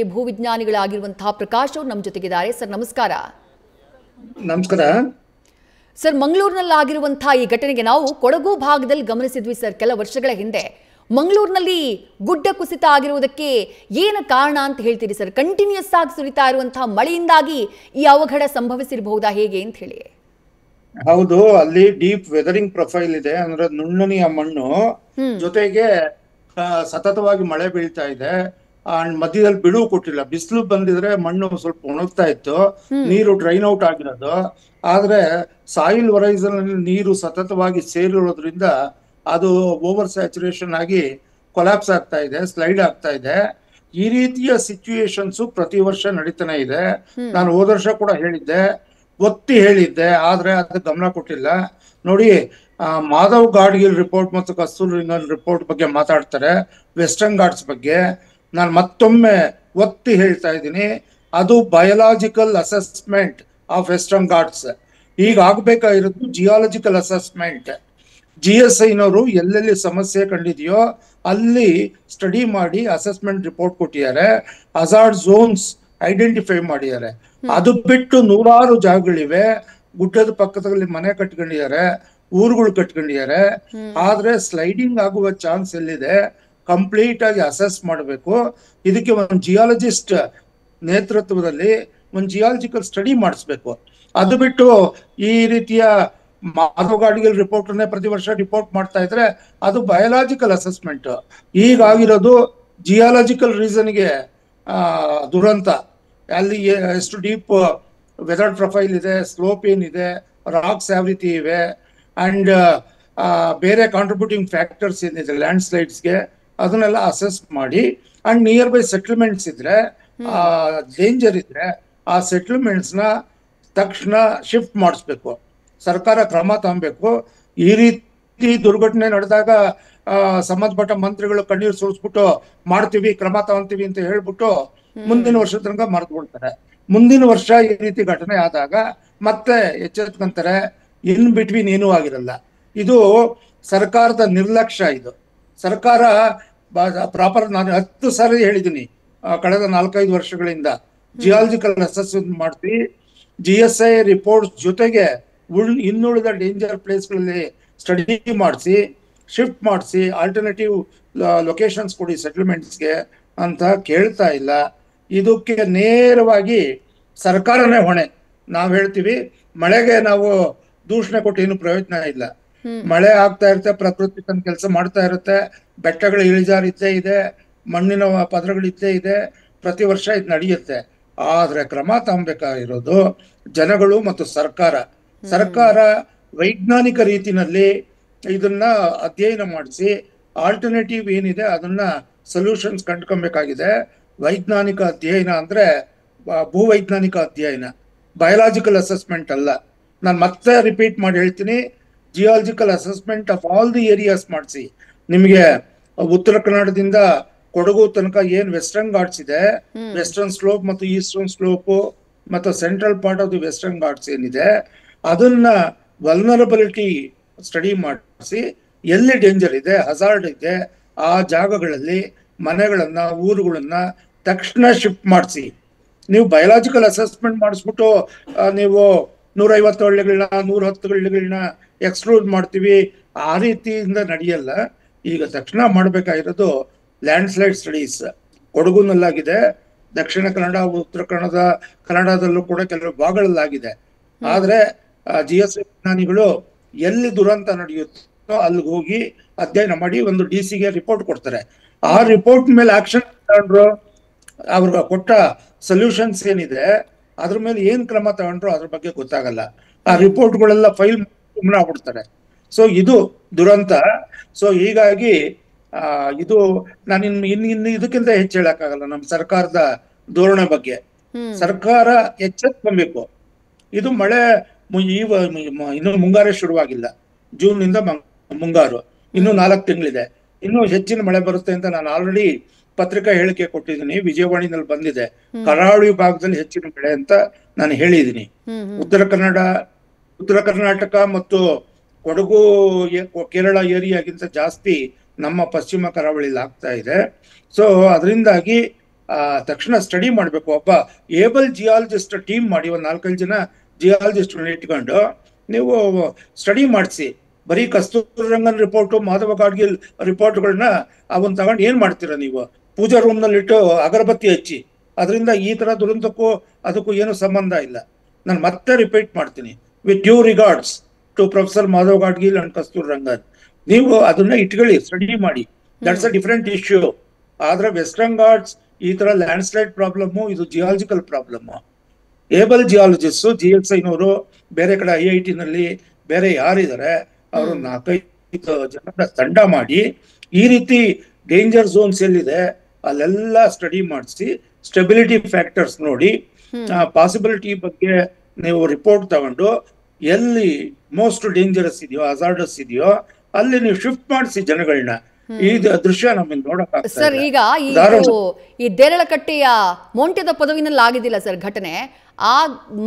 ಭೂವಿಜ್ಞಾನಿಗಳಾಗಿರುವಂತಹ ಪ್ರಕಾಶ್ ಅವರು ನಮ್ಮ ಜೊತೆಗಿದ್ದಾರೆ. ಸರ್ ನಮಸ್ಕಾರ. ನಮಸ್ಕಾರ ಸರ್, ಮಂಗಳೂರಿನಲ್ಲಿ ಆಗಿರುವಂತಹ ಈ ಘಟನೆಗೆ ನಾವು ಕೊಡಗು ಭಾಗದಲ್ಲಿ ಗಮನಿಸಿದ್ವಿ ಸರ್. ಕೆಲ ವರ್ಷಗಳ ಹಿಂದೆ ಮಂಗಳೂರಿನಲ್ಲಿ ಗುಡ್ಡ ಕುಸಿತ ಆಗಿರುವುದಕ್ಕೆ ಏನು ಕಾರಣ ಅಂತ ಹೇಳ್ತೀರಿ ಸರ್? ಕಂಟಿನ್ಯೂಸ್ ಆಗಿ ಸುರಿತಾ ಇರುವಂತಹ ಮಳೆಯಿಂದಾಗಿ ಈ ಅವಘಡ ಸಂಭವಿಸಿರಬಹುದಾ ಹೇಗೆ ಅಂತ ಹೇಳಿ? ಹೌದು, ಅಲ್ಲಿ ಡೀಪ್ ವೆದರಿಂಗ್ ಪ್ರೊಫೈಲ್ ಇದೆ, ಅಂದ್ರೆ ನುಣ್ಣನೆಯ ಮಣ್ಣು ಜೊತೆಗೆ ಸತತವಾಗಿ ಮಳೆ ಬೀಳ್ತಾ ಇದೆ. ಮಧ್ಯದಲ್ಲಿ ಬಿಡುವು ಕೊಟ್ಟಿಲ್ಲ. ಬಿಸಿಲು ಬಂದಿದ್ರೆ ಮಣ್ಣು ಸ್ವಲ್ಪ ಒಣಗ್ತಾ ಇತ್ತು, ನೀರು ಡ್ರೈನ್ ಔಟ್ ಆಗಿರೋದು. ಆದ್ರೆ ಸಾಯಿಲ್ ಹೊರೈಸನ್ ನೀರು ಸತತವಾಗಿ ಸೇರಿರೋದ್ರಿಂದ ಅದು ಓವರ್ ಸ್ಯಾಚುರೇಷನ್ ಆಗಿ ಕೊಲಾಪ್ಸ್ ಆಗ್ತಾ ಇದೆ, ಸ್ಲೈಡ್ ಆಗ್ತಾ ಇದೆ. ಈ ರೀತಿಯ ಸಿಚುಯೇಷನ್ಸ್ ಪ್ರತಿ ವರ್ಷ ನಡೀತಾನೆ ಇದೆ. ನಾನು ಹೋದ ವರ್ಷ ಕೂಡ ಒತ್ತಿ ಹೇಳಿದ್ದೆ, ಆದ್ರೆ ಅದು ಗಮನ ಕೊಟ್ಟಿಲ್ಲ. ನೋಡಿ, ಮಾಧವ್ ಗಾಡ್ಗಿಲ್ ರಿಪೋರ್ಟ್ ಮತ್ತು ಕಸ್ತೂರಿ ರಿಪೋರ್ಟ್ ಬಗ್ಗೆ ಮಾತಾಡ್ತಾರೆ, ವೆಸ್ಟರ್ನ್ ಘಾಟ್ಸ್ ಬಗ್ಗೆ. ನಾನು ಮತ್ತೊಮ್ಮೆ ಒತ್ತಿ ಹೇಳ್ತಾ ಇದ್ದೀನಿ, ಅದು biological assessment of western Ghats. ಈಗ ಆಗ್ಬೇಕಾಗಿರೋದು ಜಿಯಾಲಜಿಕಲ್ ಅಸೆಸ್ಮೆಂಟ್. GSIನವರು ಎಲ್ಲೆಲ್ಲಿ ಸಮಸ್ಯೆ ಕಂಡಿದೆಯೋ ಅಲ್ಲಿ ಸ್ಟಡಿ ಮಾಡಿ ಅಸೆಸ್ಮೆಂಟ್ ರಿಪೋರ್ಟ್ ಕೊಟ್ಟಿದ್ದಾರೆ, ಹಜಾರ್ಡ್ ಝೋನ್ಸ್ ಐಡೆಂಟಿಫೈ ಮಾಡಿದ್ದಾರೆ. ಅದು ಬಿಟ್ಟು ನೂರಾರು ಜಾಗಗಳಿವೆ, ಗುಡ್ಡದ ಪಕ್ಕದಲ್ಲಿ ಮನೆ ಕಟ್ಕೊಂಡಿದ್ದಾರೆ, ಊರುಗಳು ಕಟ್ಕೊಂಡಿದ್ದಾರೆ. ಆದ್ರೆ ಸ್ಲೈಡಿಂಗ್ ಆಗುವ ಚಾನ್ಸ್ ಎಲ್ಲಿದೆ, ಕಂಪ್ಲೀಟ್ ಆಗಿ ಅಸೆಸ್ ಮಾಡಬೇಕು. ಇದಕ್ಕೆ ಒಂದು ಜಿಯಾಲಜಿಸ್ಟ್ ನೇತೃತ್ವದಲ್ಲಿ ಒಂದು ಜಿಯಾಲಜಿಕಲ್ ಸ್ಟಡಿ ಮಾಡಿಸ್ಬೇಕು. ಅದು ಬಿಟ್ಟು ಈ ರೀತಿಯ ಮಾಧವ್ ಗಾಡ್ಗಿಲ್ ರಿಪೋರ್ಟ್ ಪ್ರತಿ ವರ್ಷ ರಿಪೋರ್ಟ್ ಮಾಡ್ತಾ ಇದ್ರೆ ಅದು ಬಯೋಲಾಜಿಕಲ್ ಅಸೆಸ್ಮೆಂಟ್. ಈಗಾಗಿರೋದು ಜಿಯಾಲಜಿಕಲ್ ರೀಸನ್ಗೆ ದುರಂತ. ಅಲ್ಲಿ ಎಷ್ಟು ಡೀಪ್ ವೆದರ್ ಪ್ರೊಫೈಲ್ ಇದೆ, ಸ್ಲೋಪ್ ಏನಿದೆ, ರಾಕ್ಸ್ ಯಾವ ರೀತಿ ಇವೆ, ಅಂಡ್ ಬೇರೆ ಕಾಂಟ್ರಿಬ್ಯೂಟಿಂಗ್ ಫ್ಯಾಕ್ಟರ್ಸ್ ಏನಿದೆ ಲ್ಯಾಂಡ್ ಸ್ಲೈಡ್ಸ್ಗೆ, ಅದನ್ನೆಲ್ಲ ಅಸೆಸ್ ಮಾಡಿ ಅಂಡ್ ನಿಯರ್ ಬೈ ಸೆಟಲ್ಮೆಂಟ್ಸ್ ಇದ್ರೆ, ಡೇಂಜರ್ ಇದ್ರೆ ಆ ಸೆಟಲ್ಮೆಂಟ್ಸ್ ನ ತಕ್ಷಣ ಶಿಫ್ಟ್ ಮಾಡಿಸ್ಬೇಕು. ಸರ್ಕಾರ ಕ್ರಮ ತಗೊಬೇಕು. ಈ ರೀತಿ ದುರ್ಘಟನೆ ನಡೆದಾಗ ಸಂಬಂಧಪಟ್ಟ ಮಂತ್ರಿಗಳು ಕಣ್ಣೀರು ಸುರಿಸ್ಬಿಟ್ಟು ಮಾಡ್ತೀವಿ, ಕ್ರಮ ತಗೊಂತೀವಿ ಅಂತ ಹೇಳ್ಬಿಟ್ಟು ಮುಂದಿನ ವರ್ಷದ ತನಕ ಮರೆತು ಬಿಡ್ತಾರೆ. ಮುಂದಿನ ವರ್ಷ ಈ ರೀತಿ ಘಟನೆ ಆದಾಗ ಮತ್ತೆ ಎಚ್ಚೆತ್ಕೊಂತಾರೆ. ಇನ್ ಬಿಟ್ವೀನ್ ಏನೂ ಆಗಿರಲ್ಲ. ಇದು ಸರ್ಕಾರದ ನಿರ್ಲಕ್ಷ್ಯ. ಇದು ಸರ್ಕಾರ ಪ್ರಾಪರ್, ನಾನು 10 ಸಾರಿ ಹೇಳಿದ್ದೀನಿ ಕಳೆದ 4-5 ವರ್ಷಗಳಿಂದ, ಜಿಯಾಲಜಿಕಲ್ ಅಸೆಸ್ಮೆಂಟ್ ಮಾಡಿಸಿ GSI ರಿಪೋರ್ಟ್ಸ್ ಜೊತೆಗೆ ಇನ್ನುಳಿದ ಡೇಂಜರ್ ಪ್ಲೇಸ್ಗಳಲ್ಲಿ ಸ್ಟಡಿ ಮಾಡಿಸಿ ಶಿಫ್ಟ್ ಮಾಡಿಸಿ ಆಲ್ಟರ್ನೇಟಿವ್ ಲೊಕೇಶನ್ಸ್ ಕೊಡಿ ಸೆಟಲ್ಮೆಂಟ್ಸ್ಗೆ ಅಂತ ಕೇಳ್ತಾ ಇಲ್ಲ. ಇದಕ್ಕೆ ನೇರವಾಗಿ ಸರ್ಕಾರನೇ ಹೊಣೆ. ನಾವು ಹೇಳ್ತೀವಿ, ಮಳೆಗೆ ನಾವು ದೂಷಣೆ ಕೊಟ್ಟು ಏನು ಪ್ರಯೋಜನ ಇಲ್ಲ. ಮಳೆ ಆಗ್ತಾ ಇರುತ್ತೆ, ಪ್ರಕೃತಿ ತನ್ನ ಕೆಲಸ ಮಾಡ್ತಾ ಇರುತ್ತೆ, ಬೆಟ್ಟಗಳ ಇಳಿಜಾರು ಇದ್ದೇ ಇದೆ, ಮಣ್ಣಿನ ಪದರಗಳು ಇದ್ದೇ ಇದೆ, ಪ್ರತಿ ವರ್ಷ ಇದು ನಡೆಯುತ್ತೆ. ಆದ್ರೆ ಕ್ರಮ ತಗೊಬೇಕಾಗಿರೋದು ಜನಗಳು ಮತ್ತು ಸರ್ಕಾರ. ಸರ್ಕಾರ ವೈಜ್ಞಾನಿಕ ರೀತಿನಲ್ಲಿ ಇದನ್ನ ಅಧ್ಯಯನ ಮಾಡಿಸಿ ಆಲ್ಟರ್ನೇಟಿವ್ ಏನಿದೆ ಅದನ್ನ ಸೊಲ್ಯೂಷನ್ಸ್ ಕಂಡುಕೊಬೇಕಾಗಿದೆ. ವೈಜ್ಞಾನಿಕ ಅಧ್ಯಯನ ಅಂದ್ರೆ ಭೂವೈಜ್ಞಾನಿಕ ಅಧ್ಯಯನ, ಬಯೋಲಾಜಿಕಲ್ ಅಸೆಸ್ಮೆಂಟ್ ಅಲ್ಲ. ನಾನು ಮತ್ತೆ ರಿಪೀಟ್ ಮಾಡಿ ಹೇಳ್ತೀನಿ, geological assessment of all the areas ಮಾಡಿಸಿ. ನಿಮಗೆ ಉತ್ತರ ಕನ್ನಡದಿಂದ ಕೊಡಗು ತನಕ ಏನ್ ವೆಸ್ಟರ್ನ್ ಘಾಟ್ಸ್ ಇದೆ, ವೆಸ್ಟರ್ನ್ ಸ್ಲೋಪ್ ಮತ್ತು ಈಸ್ಟರ್ನ್ ಸ್ಲೋಪ್ ಮತ್ತು central part of the western Ghats ಏನಿದೆ ಅದನ್ನ ವಲ್ನರಬಿಲಿಟಿ ಸ್ಟಡಿ ಮಾಡಿಸಿ, ಎಲ್ಲಿ ಡೇಂಜರ್ ಇದೆ, ಹಜಾರ್ಡ್ ಇದೆ, ಆ ಜಾಗಗಳಲ್ಲಿ ಮನೆಗಳನ್ನ, ಊರುಗಳನ್ನ ತಕ್ಷಣ ಶಿಫ್ಟ್ ಮಾಡಿಸಿ. ನೀವು ಬಯೋಲಾಜಿಕಲ್ ಅಸೆಸ್ಮೆಂಟ್ ಮಾಡಿಸ್ಬಿಟ್ಟು ನೀವು 150 ಹಳ್ಳಿಗಳನ್ನ 110 ಹಳ್ಳಿಗಳನ್ನ ಎಕ್ಸ್ಕ್ಲೂಡ್ ಮಾಡ್ತೀವಿ, ಆ ರೀತಿಯಿಂದ ನಡೆಯಲ್ಲ. ಈಗ ತಕ್ಷಣ ಮಾಡಬೇಕಾಗಿರೋದು land slide studies. ಕೊಡಗುನಲ್ಲಾಗಿದೆ, Dakshina Kannada, ಉತ್ತರ ಕನ್ನಡದಲ್ಲೂ ಕೂಡ ಕೆಲವು ಭಾಗಗಳಲ್ಲಾಗಿದೆ. ಆದ್ರೆ GSI ವಿಜ್ಞಾನಿಗಳು ಎಲ್ಲಿ ದುರಂತ ನಡೆಯುತ್ತೋ ಅಲ್ಲಿಗೆ ಹೋಗಿ ಅಧ್ಯಯನ ಮಾಡಿ ಒಂದು DC ರಿಪೋರ್ಟ್ ಕೊಡ್ತಾರೆ. ಆ ರಿಪೋರ್ಟ್ ಮೇಲೆ ಆಕ್ಷನ್ ತಗೊಂಡ್ರು, ಅವ್ರಿಗೆ ಕೊಟ್ಟ ಸೊಲ್ಯೂಷನ್ಸ್ ಏನಿದೆ ಅದ್ರ ಮೇಲೆ ಏನ್ ಕ್ರಮ ತಗೊಂಡ್ರು ಅದ್ರ ಬಗ್ಗೆ ಗೊತ್ತಾಗಲ್ಲ. ಆ ರಿಪೋರ್ಟ್ಗಳೆಲ್ಲ ಫೈಲ್ ಆಗ್ಬಿಡ್ತಾರೆ. ಸೊ ಇದು ದುರಂತ. ಸೊ ಹೀಗಾಗಿ ಇದು ನಾನು ಇನ್ನು ಇದಕ್ಕಿಂತ ಹೆಚ್ಚು ಹೇಳಕ್ಕಾಗಲ್ಲ ನಮ್ಮ ಸರ್ಕಾರದ ಧೋರಣೆ ಬಗ್ಗೆ. ಸರ್ಕಾರ ಎಚ್ಚೆತ್ಕೊಬೇಕು. ಇದು ಮಳೆ ಇನ್ನು ಮುಂಗಾರೇ ಶುರುವಾಗಿಲ್ಲ. ಜೂನ್ ನಿಂದ ಮುಂಗಾರು ಇನ್ನು 4 ತಿಂಗಳಿದೆ. ಇನ್ನು ಹೆಚ್ಚಿನ ಮಳೆ ಬರುತ್ತೆ ಅಂತ ನಾನು ಆಲ್ರೆಡಿ ಪತ್ರಿಕಾ ಹೇಳಿಕೆ ಕೊಟ್ಟಿದ್ದೀನಿ, ವಿಜಯವಾಣಿನಲ್ಲಿ ಬಂದಿದೆ. ಕರಾವಳಿ ಭಾಗದಲ್ಲಿ ಹೆಚ್ಚಿನ ಮಳೆ ಅಂತ ನಾನು ಹೇಳಿದ್ದೀನಿ. ಉತ್ತರ ಕರ್ನಾಟಕ ಮತ್ತು ಕೊಡಗು, ಕೇರಳ ಏರಿಯಾಗಿಂತ ಜಾಸ್ತಿ ನಮ್ಮ ಪಶ್ಚಿಮ ಕರಾವಳಿಲಿ ಆಗ್ತಾ ಇದೆ. ಸೊ ಅದರಿಂದಾಗಿ ತಕ್ಷಣ ಸ್ಟಡಿ ಮಾಡಬೇಕು. ಒಬ್ಬ ಏಬಲ್ ಜಿಯಾಲಜಿಸ್ಟ್ ಟೀಮ್ ಮಾಡಿ, ಒಂದು 4-5 ಜನ ಜಿಯಾಲಜಿಸ್ಟ್ ಇಟ್ಕೊಂಡು ನೀವು ಸ್ಟಡಿ ಮಾಡಿಸಿ. ಬರೀ ಕಸ್ತೂರಿ ರಂಗನ್ ರಿಪೋರ್ಟು, ಮಾಧವ ಗಾಡ್ಗಿಲ್ ರಿಪೋರ್ಟ್ಗಳನ್ನ ಅವನ್ ತಗೊಂಡು ಏನ್ ಮಾಡ್ತೀರಾ ನೀವು? ಪೂಜಾ ರೂಮ್ ನಲ್ಲಿ ಇಟ್ಟು ಅಗರಬತ್ತಿ ಹಚ್ಚಿ. ಅದರಿಂದ ಈ ತರ ದುರಂತಕ್ಕೂ ಅದಕ್ಕೂ ಏನು ಸಂಬಂಧ ಇಲ್ಲ. ನಾನು ಮತ್ತೆ ರಿಪೀಟ್ ಮಾಡ್ತೀನಿ, with due regards to professor Madhav Gadgil and Kasturirangan, ನೀವು ಅದನ್ನ ಇಟ್ಕೊಳ್ಳಿ, ಸ್ಟಡಿ ಮಾಡಿ. That's a different issue. ಆದ್ರೆ ವೆಸ್ಟರ್ನ್ ಘಾಟ್ಸ್ ಈ ತರ ಲ್ಯಾಂಡ್ ಸ್ಲೈಡ್ ಪ್ರಾಬ್ಲಮ್, ಇದು ಜಿಯಾಲಜಿಕಲ್ ಪ್ರಾಬ್ಲಮ್. ಏಬಲ್ ಜಿಯಾಲಜಿಸ್ಟ್ GXIನವರು, ಬೇರೆ ಕಡೆ IIT ನಲ್ಲಿ ಬೇರೆ ಯಾರಿದ್ದಾರೆ ಅವರು 4-5 ಜನರ ತಂಡ ಮಾಡಿ ಈ ರೀತಿ ಡೇಂಜರ್ ಝೋನ್ಸ್ ಎಲ್ಲಿದೆ ಅಲ್ಲೆಲ್ಲ ಸ್ಟಡಿ ಮಾಡಿಸಿ, ಸ್ಟೆಬಿಲಿಟಿ ಫ್ಯಾಕ್ಟರ್ಸ್ ನೋಡಿ, ಪಾಸಿಬಿಲಿಟಿ ಬಗ್ಗೆ ನೀವು ರಿಪೋರ್ಟ್ ತಗೊಂಡು ಎಲ್ಲಿ ಮೋಸ್ಟ್ ಡೇಂಜರಸ್ ಇದೆಯೋ, ಹಜಾರ್ಡಸ್ ಇದೆಯೋ ಅಲ್ಲಿ ನೀವು ಶಿಫ್ಟ್ ಮಾಡಿಸಿ ಜನಗಳನ್ನ. ಈ ದೃಶ್ಯ ನಮಗೆ ನೋಡಕ್ ಸರ್. ಈಗ ಈ ದೇರಳಕಟ್ಟೆಯ ಮೊಂಟೆದ ಪದವಿನಲ್ಲಿ ಆಗಿದ್ದಿಲ್ಲ ಸರ್ ಘಟನೆ. ಆ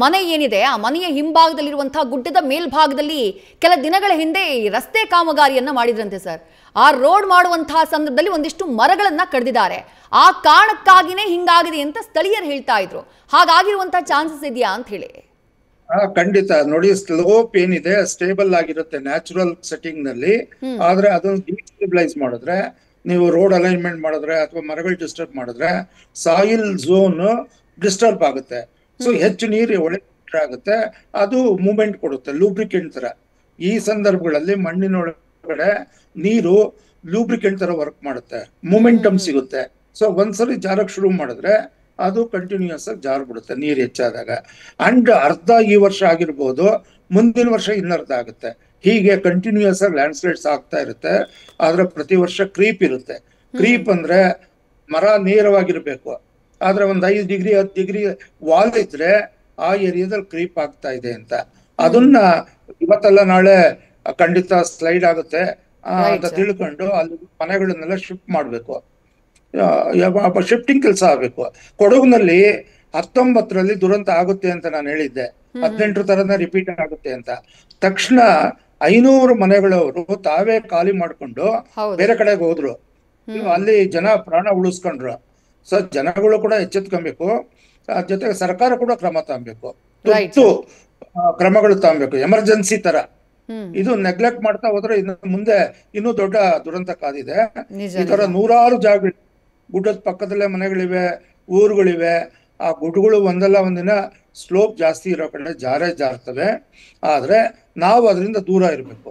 ಮನೆ ಏನಿದೆ, ಆ ಮನೆಯ ಹಿಂಭಾಗದಲ್ಲಿರುವಂತಹ ಗುಡ್ಡದ ಮೇಲ್ಭಾಗದಲ್ಲಿ ಕೆಲ ದಿನಗಳ ಹಿಂದೆ ರಸ್ತೆ ಕಾಮಗಾರಿಯನ್ನ ಮಾಡಿದ್ರಂತೆ ಸರ್. ಆ ರೋಡ್ ಮಾಡುವಂತಹ ಸಂದರ್ಭದಲ್ಲಿ ಒಂದಿಷ್ಟು ಮರಗಳನ್ನ ಕಡಿದಿದ್ದಾರೆ. ಆ ಕಾರಣಕ್ಕಾಗಿನೇ ಹಿಂಗಾಗಿದೆ ಅಂತ ಸ್ಥಳೀಯರು ಹೇಳ್ತಾ ಇದ್ರು. ಹಾಗಾಗಿರುವಂತಹ ಚಾನ್ಸಸ್ ಇದೆಯಾ ಅಂತ ಹೇಳಿ? ಖಂಡಿತ. ನೋಡಿ, ಸ್ಲೋಪ್ ಏನಿದೆ ಸ್ಟೇಬಲ್ ಆಗಿರುತ್ತೆ ನ್ಯಾಚುರಲ್ ಸೆಟ್ಟಿಂಗ್ ನಲ್ಲಿ. ಆದ್ರೆ ಅದನ್ನು ಡಿಸ್ಟೆಬಿಲೈಸ್ ಮಾಡಿದ್ರೆ, ನೀವು ರೋಡ್ ಅಲೈನ್ಮೆಂಟ್ ಮಾಡಿದ್ರೆ ಅಥವಾ ಮರಗಳು ಡಿಸ್ಟರ್ಬ್ ಮಾಡಿದ್ರೆ ಸಾಯಿಲ್ ಝೋನ್ ಡಿಸ್ಟರ್ಬ್ ಆಗುತ್ತೆ. ಸೊ ಹೆಚ್ಚು ನೀರು ಒಳಗೆ ಆಗುತ್ತೆ, ಅದು ಮೂವ್ಮೆಂಟ್ ಕೊಡುತ್ತೆ, ಲೂಬ್ರಿಕೆಂಟ್ ತರ. ಈ ಸಂದರ್ಭಗಳಲ್ಲಿ ಮಣ್ಣಿನೊಳಗಡೆ ನೀರು ಲೂಬ್ರಿಕೆಂಟ್ ತರ ವರ್ಕ್ ಮಾಡುತ್ತೆ, ಮೂಮೆಂಟಮ್ ಸಿಗುತ್ತೆ. ಸೊ ಒಂದ್ಸರಿ ಜಾರಕ್ ಶುರು ಮಾಡಿದ್ರೆ ಅದು ಕಂಟಿನ್ಯೂಸ್ ಆಗಿ ಜಾರ್ಬಿಡುತ್ತೆ ನೀರು ಹೆಚ್ಚಾದಾಗ. ಅಂಡ್ ಅರ್ಧ ಈ ವರ್ಷ ಆಗಿರ್ಬೋದು, ಮುಂದಿನ ವರ್ಷ ಇನ್ನರ್ಧ ಆಗುತ್ತೆ. ಹೀಗೆ ಕಂಟಿನ್ಯೂಸ್ ಆಗಿ ಲ್ಯಾಂಡ್ ಸ್ಲೈಡ್ಸ್ ಆಗ್ತಾ ಇರುತ್ತೆ. ಆದ್ರೆ ಪ್ರತಿ ವರ್ಷ ಕ್ರೀಪ್ ಇರುತ್ತೆ. ಕ್ರೀಪ್ ಅಂದ್ರೆ ಮರ ನೇರವಾಗಿರ್ಬೇಕು, ಆದ್ರೆ ಒಂದ್ 5 ಡಿಗ್ರಿ 10 ಡಿಗ್ರಿ ವಾಲ್ ಇದ್ರೆ ಆ ಏರಿಯಾದಲ್ಲಿ ಕ್ರೀಪ್ ಆಗ್ತಾ ಇದೆ ಅಂತ. ಅದನ್ನ ಇವತ್ತಲ್ಲ ನಾಳೆ ಖಂಡಿತ ಸ್ಲೈಡ್ ಆಗುತ್ತೆ ಅಂತ ತಿಳ್ಕೊಂಡು ಅಲ್ಲಿ ಮನೆಗಳನ್ನೆಲ್ಲ ಶಿಫ್ಟ್ ಮಾಡ್ಬೇಕು. ಶಿಫ್ಟಿಂಗ್ ಕೆಲಸ ಆಗ್ಬೇಕು. ಕೊಡಗಿನಲ್ಲಿ 19ರಲ್ಲಿ ದುರಂತ ಆಗುತ್ತೆ ಅಂತ ನಾನು ಹೇಳಿದ್ದೆ, 18 ತರನ ರಿಪೀಟ್ ಆಗುತ್ತೆ ಅಂತ. ತಕ್ಷಣ 500 ಮನೆಗಳವರು ತಾವೇ ಖಾಲಿ ಮಾಡ್ಕೊಂಡು ಬೇರೆ ಕಡೆಗೆ ಹೋದ್ರು. ಅಲ್ಲಿ ಜನ ಪ್ರಾಣ ಉಳಿಸ್ಕೊಂಡ್ರು. ಸೊ ಜನಗಳು ಕೂಡ ಎಚ್ಚೆತ್ಕೊಬೇಕು, ಜೊತೆಗೆ ಸರ್ಕಾರ ಕೂಡ ಕ್ರಮ ತಗೊಬೇಕು, ತುರ್ತು ಕ್ರಮಗಳು ತಗೊಬೇಕು, ಎಮರ್ಜೆನ್ಸಿ ತರ. ಇದು ನೆಗ್ಲೆಕ್ಟ್ ಮಾಡ್ತಾ ಹೋದ್ರೆ ಇನ್ನು ಮುಂದೆ ಇನ್ನೂ ದೊಡ್ಡ ದುರಂತ ಕಾದಿದೆ. ಈ ತರ 100 ಜಾಗಗಳು, ಗುಡ್ಡದ ಪಕ್ಕದಲ್ಲೇ ಮನೆಗಳಿವೆ, ಊರುಗಳಿವೆ. ಆ ಗುಡ್ಡಗಳು ಒಂದಲ್ಲ ಒಂದಿನ ಸ್ಲೋಪ್ ಜಾಸ್ತಿ ಇರೋ ಕಡೆ ಜಾರ್ತವೆ. ಆದ್ರೆ ನಾವು ಅದರಿಂದ ದೂರ ಇರಬೇಕು,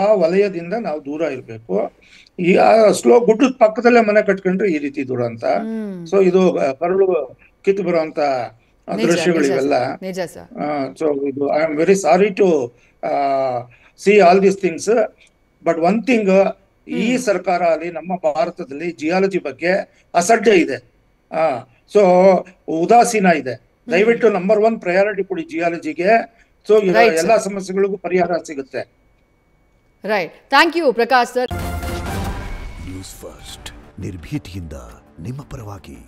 ಆ ವಲಯದಿಂದ ನಾವು ದೂರ ಇರಬೇಕು. ಈ ಗುಡ್ಡದ ಪಕ್ಕದಲ್ಲೇ ಮನೆ ಕಟ್ಕೊಂಡ್ರೆ ಈ ರೀತಿ ದುರಂತ. ಸೊ ಇದು ಕರುಳು ಕಿತ್ತು ಬರುವಂತ ದೃಶ್ಯಗಳು ಇವೆಲ್ಲ. ಸೊ ಇದು I am very sorry to see all these things. But one thing, ಈ ಸರ್ಕಾರ ಅಲ್ಲಿ ನಮ್ಮ ಭಾರತದಲ್ಲಿ ಜಿಯಾಲಜಿ ಬಗ್ಗೆ ಅಸಡ್ಡೆ ಇದೆ, ಸೊ ಉದಾಸೀನ ಇದೆ. ದಯವಿಟ್ಟು ನಂಬರ್ 1 ಪ್ರಯಾರಿಟಿ ಕೊಡಿ ಜಿಯಾಲಜಿಗೆ. ಸೊ ಎಲ್ಲಾ ಸಮಸ್ಯೆಗಳಿಗೂ ಪರಿಹಾರ ಸಿಗುತ್ತೆ. Right, thank you Prakash sir. News first, ನಿರ್ಭೀತಿಯಿಂದ ನಿಮ್ಮ ಪರವಾಗಿ.